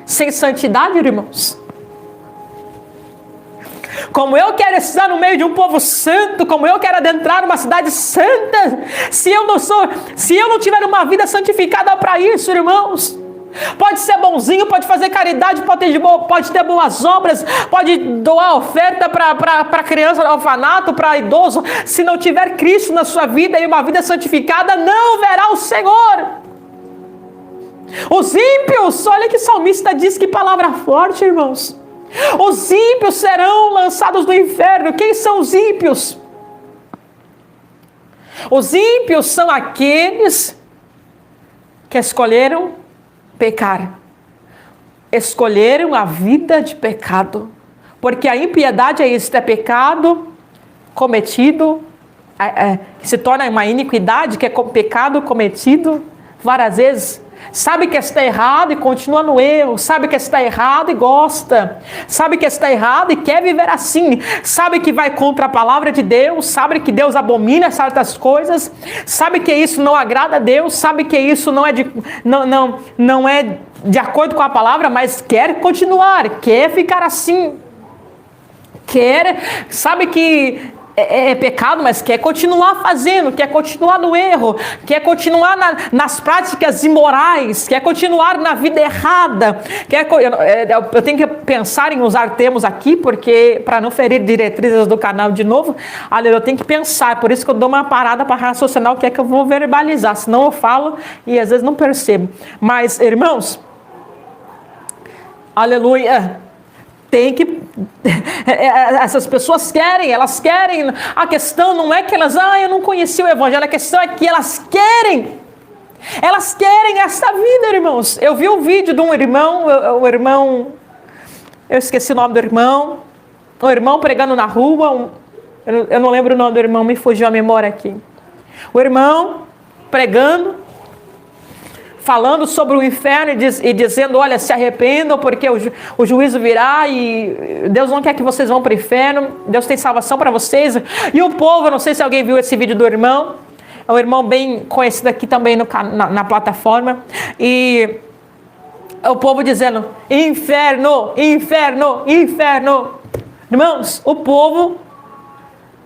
sem santidade, irmãos. Como eu quero estar no meio de um povo santo, como eu quero adentrar numa cidade santa, se eu não tiver uma vida santificada para isso, irmãos. Pode ser bonzinho, pode fazer caridade, pode ter boas obras, pode doar oferta para criança do orfanato, para idoso. Se não tiver Cristo na sua vida e uma vida santificada, não verá o Senhor. Os ímpios, olha que o salmista diz, que palavra forte, irmãos. Os ímpios serão lançados no inferno. Quem são os ímpios? Os ímpios são aqueles que escolheram pecar, escolheram a vida de pecado, porque a impiedade é isso, é pecado cometido, se torna uma iniquidade, que é pecado cometido várias vezes. Sabe que está errado e continua no erro, sabe que está errado e gosta, sabe que está errado e quer viver assim, sabe que vai contra a palavra de Deus, sabe que Deus abomina certas coisas, sabe que isso não agrada a Deus, sabe que isso não é de acordo com a palavra, mas quer continuar, quer ficar assim, sabe que é pecado, mas quer continuar fazendo, quer continuar no erro, quer continuar nas práticas imorais, quer continuar na vida errada. Eu tenho que pensar em usar termos aqui, porque para não ferir diretrizes do canal de novo, eu tenho que pensar, por isso que eu dou uma parada para raciocinar o que é que eu vou verbalizar, senão eu falo e às vezes não percebo. Mas, irmãos, aleluia, essas pessoas querem, a questão não é que eu não conheci o evangelho, a questão é que elas querem essa vida, irmãos. Eu vi um vídeo de um irmão, eu esqueci o nome do irmão, um irmão pregando na rua, eu não lembro o nome do irmão, me fugiu a memória aqui. O irmão pregando, falando sobre o inferno e dizendo, olha, se arrependam porque o juízo virá e Deus não quer que vocês vão para o inferno, Deus tem salvação para vocês. E o povo, eu não sei se alguém viu esse vídeo do irmão, é um irmão bem conhecido aqui também na plataforma, e o povo dizendo, inferno, inferno, inferno. Irmãos, o povo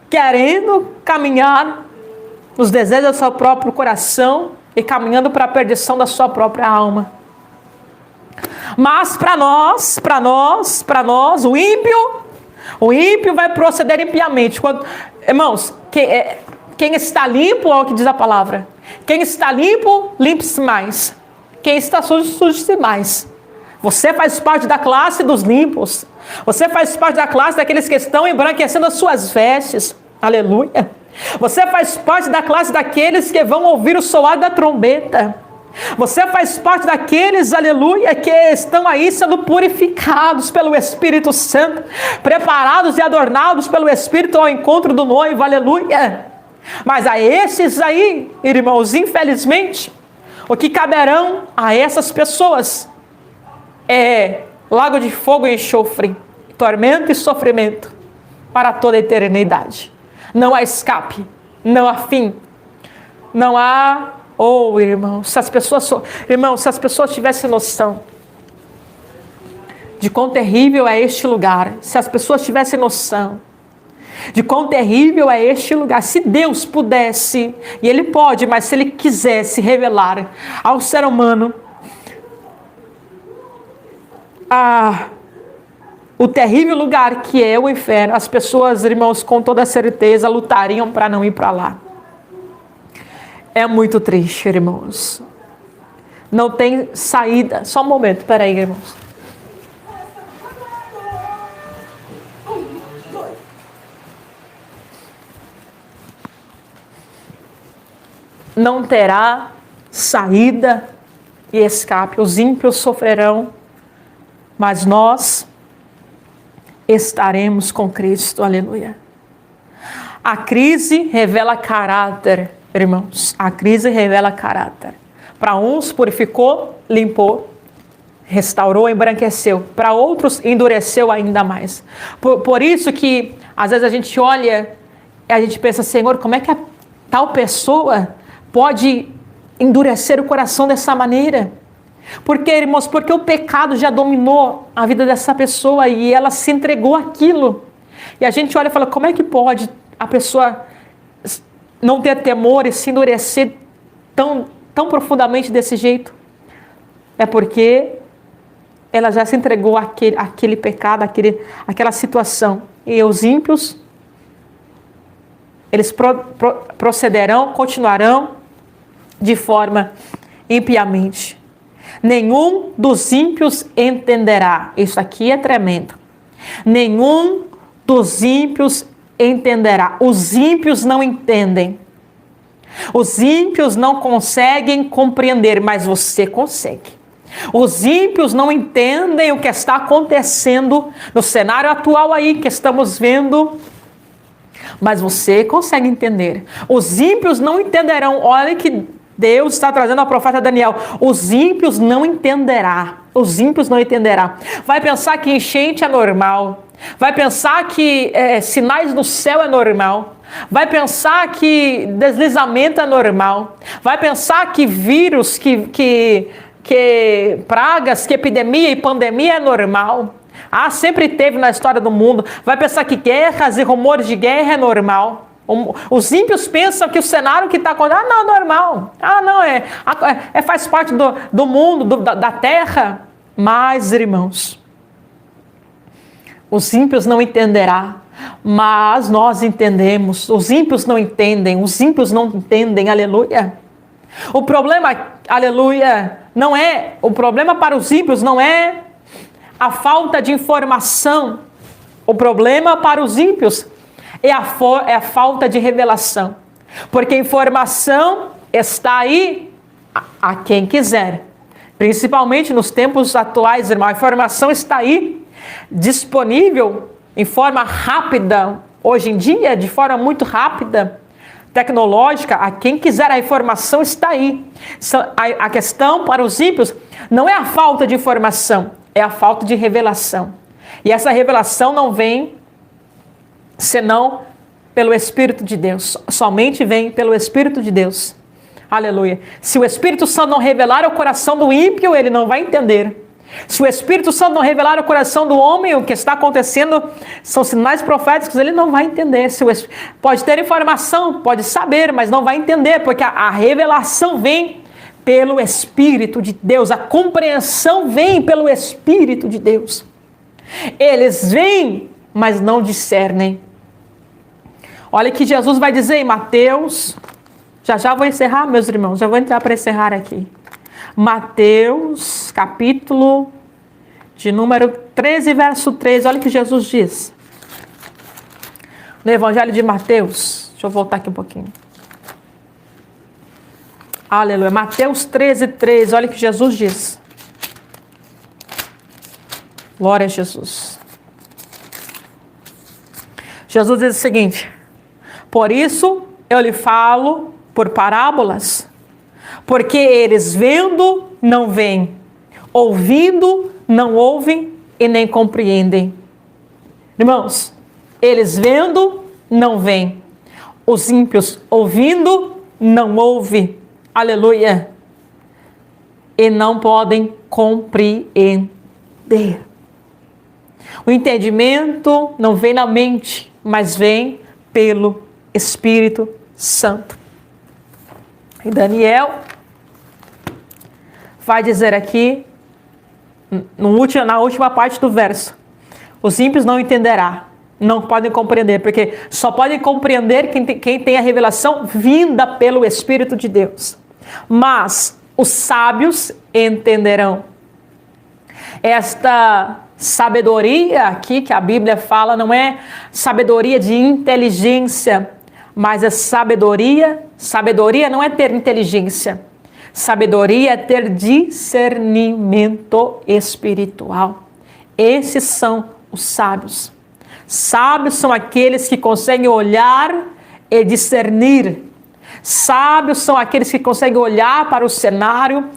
querendo caminhar nos desejos do seu próprio coração, e caminhando para a perdição da sua própria alma. Mas para nós, o ímpio vai proceder impiamente. Irmãos, quem está limpo, é o que diz a palavra. Quem está limpo, limpe-se mais. Quem está sujo, suje-se mais. Você faz parte da classe dos limpos. Você faz parte da classe daqueles que estão embranquecendo as suas vestes. Aleluia. Você faz parte da classe daqueles que vão ouvir o soar da trombeta. Você faz parte daqueles, aleluia, que estão aí sendo purificados pelo Espírito Santo, preparados e adornados pelo Espírito ao encontro do noivo, aleluia. Mas a esses aí, irmãos, infelizmente, o que caberão a essas pessoas é lago de fogo e enxofre, tormento e sofrimento para toda a eternidade. Não há escape, não há fim, não há... irmãos, se as pessoas tivessem noção de quão terrível é este lugar, se as pessoas tivessem noção de quão terrível é este lugar, se Deus pudesse, e Ele pode, mas se Ele quisesse revelar ao ser humano o terrível lugar que é o inferno, as pessoas, irmãos, com toda certeza lutariam para não ir para lá. É muito triste, irmãos. Não tem saída. Só um momento, peraí, irmãos. Não terá saída e escape. Os ímpios sofrerão, mas nós estaremos com Cristo, aleluia. A crise revela caráter, irmãos. A crise revela caráter. Para uns purificou, limpou, restaurou, embranqueceu. Para outros, endureceu ainda mais. Por isso que, às vezes, a gente olha e a gente pensa, Senhor, como é que a tal pessoa pode endurecer o coração dessa maneira? Porque, irmãos, porque o pecado já dominou a vida dessa pessoa e ela se entregou àquilo. E a gente olha e fala, como é que pode a pessoa não ter temor e se endurecer tão profundamente desse jeito? É porque ela já se entregou àquele pecado, àquela situação. E os ímpios, eles procederão, continuarão de forma impiamente. Nenhum dos ímpios entenderá. Isso aqui é tremendo. Nenhum dos ímpios entenderá. Os ímpios não entendem. Os ímpios não conseguem compreender, mas você consegue. Os ímpios não entendem o que está acontecendo no cenário atual aí que estamos vendo, mas você consegue entender. Os ímpios não entenderão. Olha que Deus está trazendo ao profeta Daniel. Os ímpios não entenderá. Os ímpios não entenderá. Vai pensar que enchente é normal. Vai pensar que sinais no céu é normal. Vai pensar que deslizamento é normal. Vai pensar que vírus, que pragas, que epidemia e pandemia é normal. Sempre teve na história do mundo. Vai pensar que guerras e rumores de guerra é normal. Os ímpios pensam que o cenário que está acontecendo, não, é normal. Não, faz parte do mundo, da terra. Mas, irmãos, os ímpios não entenderão, mas nós entendemos. Os ímpios não entendem, aleluia. O problema, aleluia, não é, o problema para os ímpios não é a falta de informação. O problema para os ímpios é a falta de revelação. Porque informação está aí a quem quiser. Principalmente nos tempos atuais, irmão, a informação está aí, disponível em forma rápida, hoje em dia, de forma muito rápida, tecnológica, a quem quiser a informação está aí. A questão para os ímpios não é a falta de informação, é a falta de revelação. E essa revelação não vem senão pelo Espírito de Deus. Somente vem pelo Espírito de Deus. Aleluia. Se o Espírito Santo não revelar o coração do ímpio, ele não vai entender. Se o Espírito Santo não revelar o coração do homem, o que está acontecendo são sinais proféticos, ele não vai entender. Pode ter informação, pode saber, mas não vai entender, porque a revelação vem pelo Espírito de Deus. A compreensão vem pelo Espírito de Deus. Eles veem, mas não discernem. Olha que Jesus vai dizer em Mateus, já vou encerrar, meus irmãos, já vou entrar para encerrar aqui. Mateus, capítulo de número 13, verso 13, olha o que Jesus diz. No Evangelho de Mateus, deixa eu voltar aqui um pouquinho. Aleluia, Mateus 13, 13, olha o que Jesus diz. Glória a Jesus. Jesus diz o seguinte: por isso eu lhe falo por parábolas, porque eles vendo não veem, ouvindo não ouvem e nem compreendem. Irmãos, eles vendo não veem, os ímpios ouvindo não ouvem, aleluia, e não podem compreender. O entendimento não vem na mente, mas vem pelo Espírito Santo. E Daniel vai dizer aqui, na última parte do verso, os ímpios não entenderão, não podem compreender, porque só podem compreender quem tem a revelação vinda pelo Espírito de Deus. Mas os sábios entenderão. Esta sabedoria aqui que a Bíblia fala não é sabedoria de inteligência, mas é sabedoria. Sabedoria não é ter inteligência. Sabedoria é ter discernimento espiritual. Esses são os sábios. Sábios são aqueles que conseguem olhar e discernir. Sábios são aqueles que conseguem olhar para o cenário,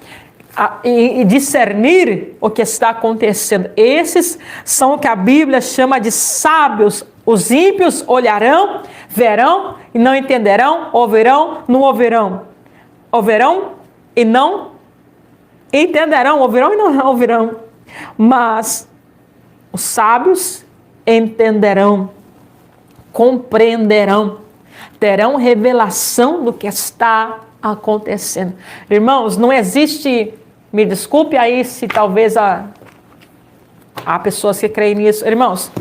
e discernir o que está acontecendo. Esses são o que a Bíblia chama de sábios. Os ímpios olharão, verão e não entenderão, ouvirão, não ouvirão. Ouvirão e não entenderão, ouvirão e não ouvirão. Mas os sábios entenderão, compreenderão, terão revelação do que está acontecendo. Irmãos, não existe, me desculpe aí se talvez há pessoas que creem nisso. Irmãos,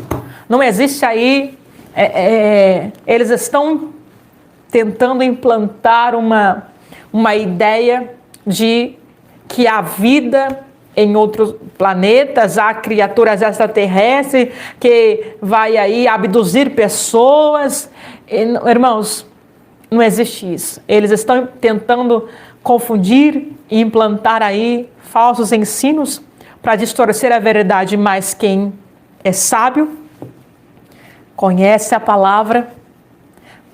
não existe aí, eles estão tentando implantar uma ideia de que há vida em outros planetas, há criaturas extraterrestres que vai aí abduzir pessoas. Irmãos, não existe isso. Eles estão tentando confundir e implantar aí falsos ensinos para distorcer a verdade, mas quem é sábio, conhece a palavra,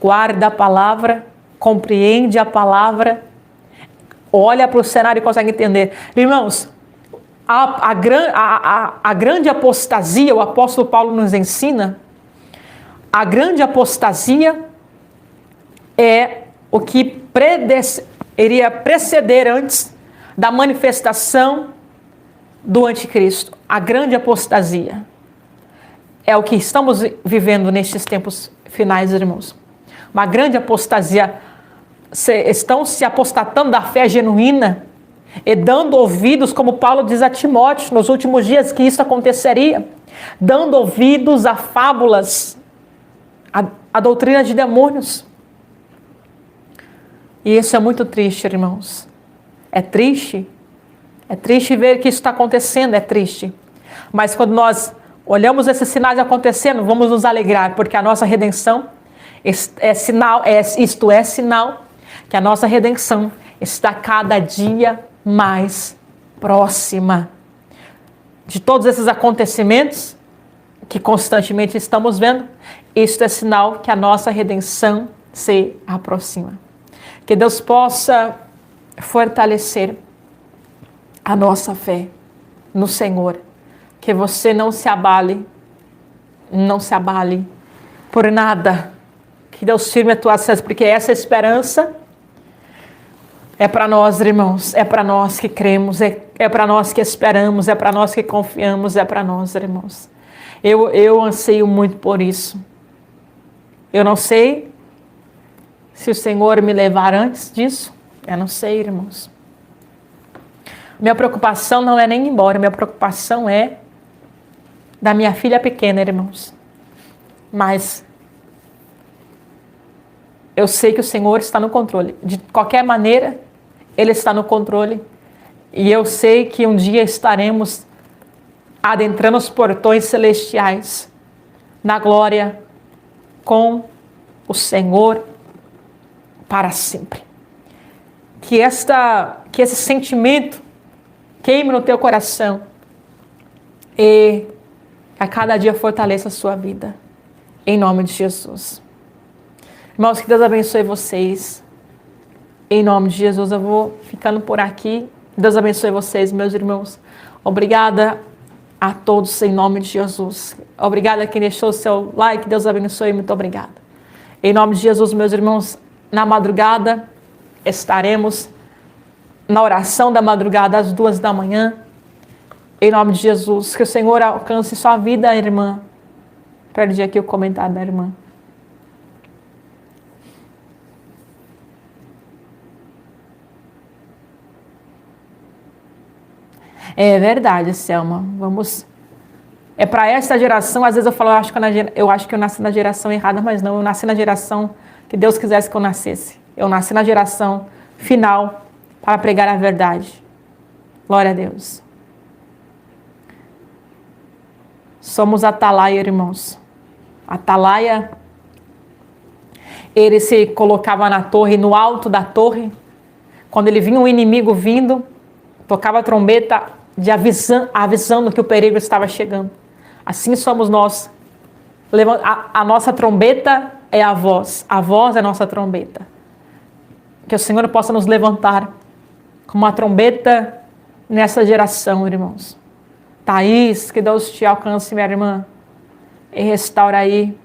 guarda a palavra, compreende a palavra, olha para o cenário e consegue entender. Irmãos, a grande apostasia, o apóstolo Paulo nos ensina, a grande apostasia é o que iria preceder antes da manifestação do anticristo. A grande apostasia é o que estamos vivendo nestes tempos finais, irmãos. Uma grande apostasia. Estão se apostatando da fé genuína e dando ouvidos, como Paulo diz a Timóteo, nos últimos dias que isso aconteceria, dando ouvidos a fábulas, a doutrina de demônios. E isso é muito triste, irmãos. É triste ver que isso está acontecendo, é triste. Mas quando nós olhamos esses sinais acontecendo, vamos nos alegrar, porque a nossa redenção é sinal que a nossa redenção está cada dia mais próxima. De todos esses acontecimentos que constantemente estamos vendo, isto é sinal que a nossa redenção se aproxima. Que Deus possa fortalecer a nossa fé no Senhor. Que você não se abale por nada. Que Deus firme as tuas fés, porque essa esperança é para nós, irmãos, é para nós que cremos, é para nós que esperamos, é para nós que confiamos, é para nós, irmãos. Eu anseio muito por isso. Eu não sei se o Senhor me levar antes disso, eu não sei, irmãos. Minha preocupação não é nem ir embora, minha preocupação é da minha filha pequena, irmãos. Mas eu sei que o Senhor está no controle. De qualquer maneira, Ele está no controle. E eu sei que um dia estaremos adentrando os portões celestiais, na glória, com o Senhor para sempre. Que esse sentimento queime no teu coração e a cada dia fortaleça a sua vida. Em nome de Jesus. Irmãos, que Deus abençoe vocês. Em nome de Jesus, eu vou ficando por aqui. Deus abençoe vocês, meus irmãos. Obrigada a todos, em nome de Jesus. Obrigada a quem deixou o seu like. Deus abençoe, muito obrigada. Em nome de Jesus, meus irmãos, na madrugada estaremos na oração da madrugada às 2h. Em nome de Jesus, que o Senhor alcance sua vida, irmã. Perdi aqui o comentário da irmã. É verdade, Selma. Vamos. É para esta geração, às vezes eu falo, eu acho que eu nasci na geração errada, mas não, eu nasci na geração que Deus quisesse que eu nascesse. Eu nasci na geração final para pregar a verdade. Glória a Deus. Somos atalaia, irmãos. Atalaia, ele se colocava na torre, no alto da torre, quando ele vinha um inimigo vindo, tocava a trombeta avisando que o perigo estava chegando. Assim somos nós. A nossa trombeta é a voz é a nossa trombeta. Que o Senhor possa nos levantar com uma trombeta nessa geração, irmãos. Thaís, que Deus te alcance, minha irmã, e restaura aí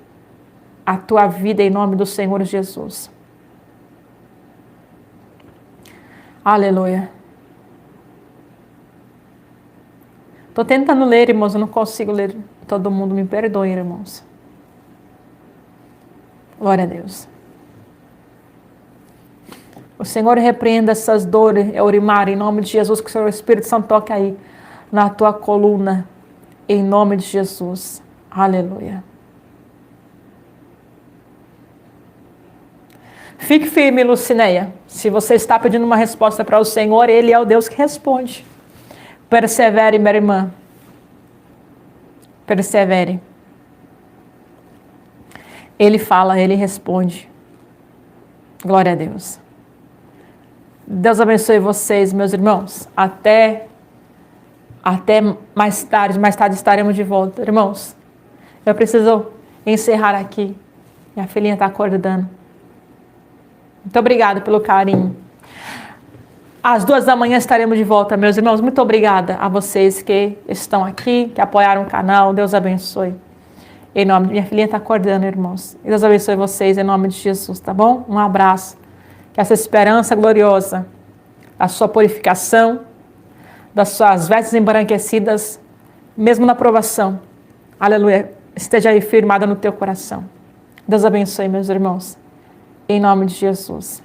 a tua vida em nome do Senhor Jesus. Aleluia. Estou tentando ler, irmãos, eu não consigo ler todo mundo, me perdoe, irmãos. Glória a Deus. O Senhor repreenda essas dores, Eurimar, em nome de Jesus, que o Senhor Espírito Santo toque aí na tua coluna, em nome de Jesus. Aleluia. Fique firme, Lucinéia. Se você está pedindo uma resposta para o Senhor, Ele é o Deus que responde. Persevere, minha irmã. Persevere. Ele fala, Ele responde. Glória a Deus. Deus abençoe vocês, meus irmãos. Até mais tarde. Mais tarde estaremos de volta. Irmãos, eu preciso encerrar aqui. Minha filhinha está acordando. Muito obrigada pelo carinho. Às 2h estaremos de volta, meus irmãos. Muito obrigada a vocês que estão aqui, que apoiaram o canal. Deus abençoe. Em nome de minha filhinha está acordando, irmãos. Deus abençoe vocês em nome de Jesus, tá bom? Um abraço. Que essa esperança gloriosa, a sua purificação, das suas vestes embranquecidas, mesmo na provação, aleluia, esteja aí firmada no teu coração. Deus abençoe, meus irmãos. Em nome de Jesus.